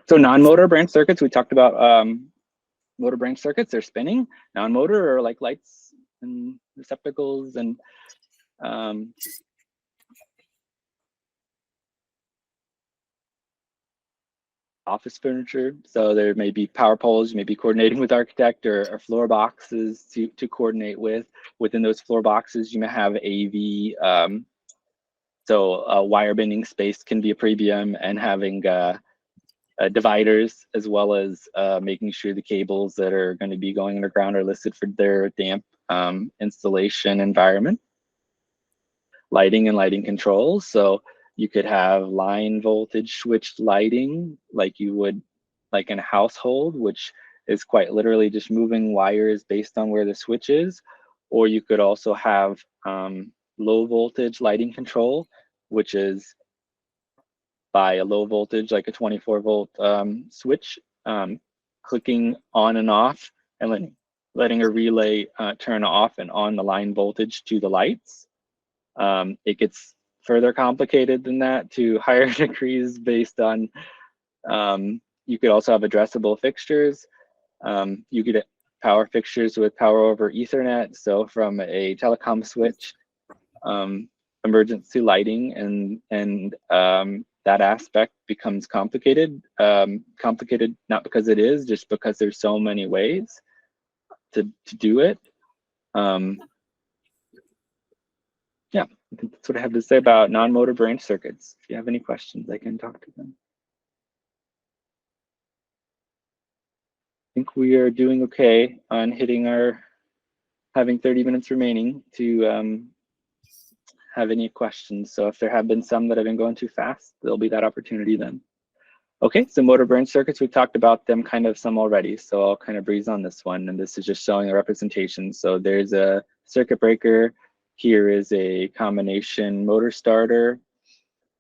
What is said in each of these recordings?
So non-motor branch circuits, we talked about motor branch circuits, they're spinning. Non-motor are like lights and receptacles and office furniture. So there may be power poles, you may be coordinating with architect or floor boxes to coordinate with. Within those floor boxes, you may have AV. So a wire bending space can be a prebium, and having dividers, as well as making sure the cables that are going to be going underground are listed for their damp installation environment. Lighting and lighting controls. So you could have line voltage switched lighting like you would like in a household, which is quite literally just moving wires based on where the switch is. Or you could also have low voltage lighting control, which is by a low voltage, like a 24-volt switch, clicking on and off and letting a relay turn off and on the line voltage to the lights. It gets further complicated than that to higher degrees based on, you could also have addressable fixtures. You could power fixtures with power over Ethernet. So from a telecom switch, emergency lighting and that aspect becomes complicated. Complicated not because it is, just because there's so many ways to do it. Yeah, I think that's what I have to say about non-motor branch circuits. If you have any questions, I can talk to them. I think we are doing okay on hitting our, having 30 minutes remaining to have any questions. So if there have been some that have been going too fast, there'll be that opportunity then. Okay, so motor branch circuits, we've talked about them kind of some already, so I'll kind of breeze on this one, and this is just showing a representation. So there's a circuit breaker. Here is a combination motor starter.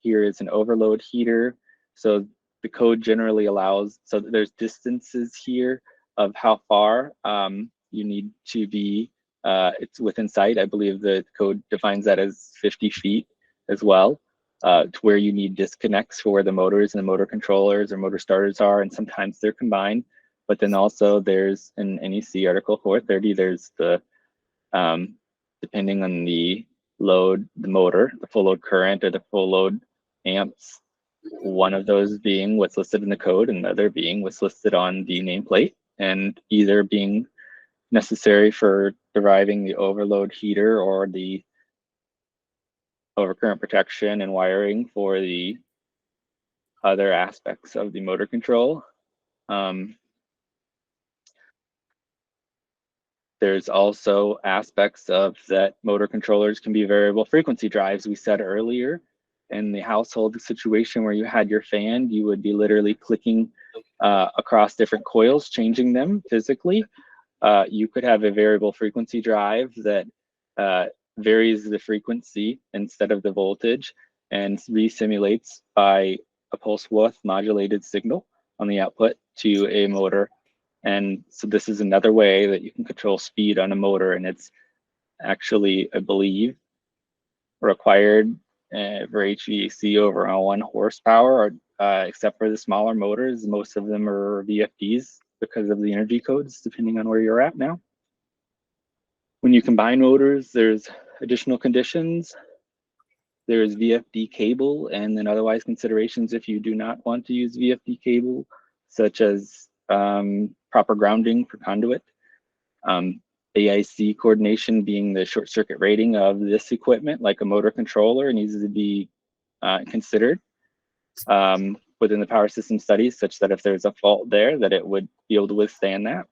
Here is an overload heater. So the code generally allows, so there's distances here of how far you need to be, it's within sight. I believe the code defines that as 50 feet as well, to where you need disconnects for where the motors and the motor controllers or motor starters are, and sometimes they're combined. But then also there's in NEC Article 430, there's the, depending on the load, the motor, the full load current or the full load amps, one of those being what's listed in the code and the other being what's listed on the nameplate, and either being necessary for deriving the overload heater or the overcurrent protection and wiring for the other aspects of the motor control. There's also aspects of that motor controllers can be variable frequency drives. We said earlier, in the household situation where you had your fan, you would be literally clicking across different coils, changing them physically. You could have a variable frequency drive that varies the frequency instead of the voltage and resimulates by a pulse width modulated signal on the output to a motor. And so this is another way that you can control speed on a motor, and it's actually, I believe, required for HVAC over 1 horsepower, except for the smaller motors. Most of them are VFDs because of the energy codes, depending on where you're at now. When you combine motors, there's additional conditions. There's VFD cable, and then otherwise considerations if you do not want to use VFD cable, such as proper grounding for conduit. AIC coordination being the short circuit rating of this equipment, like a motor controller, needs to be considered within the power system studies, such that if there's a fault there, that it would be able to withstand that.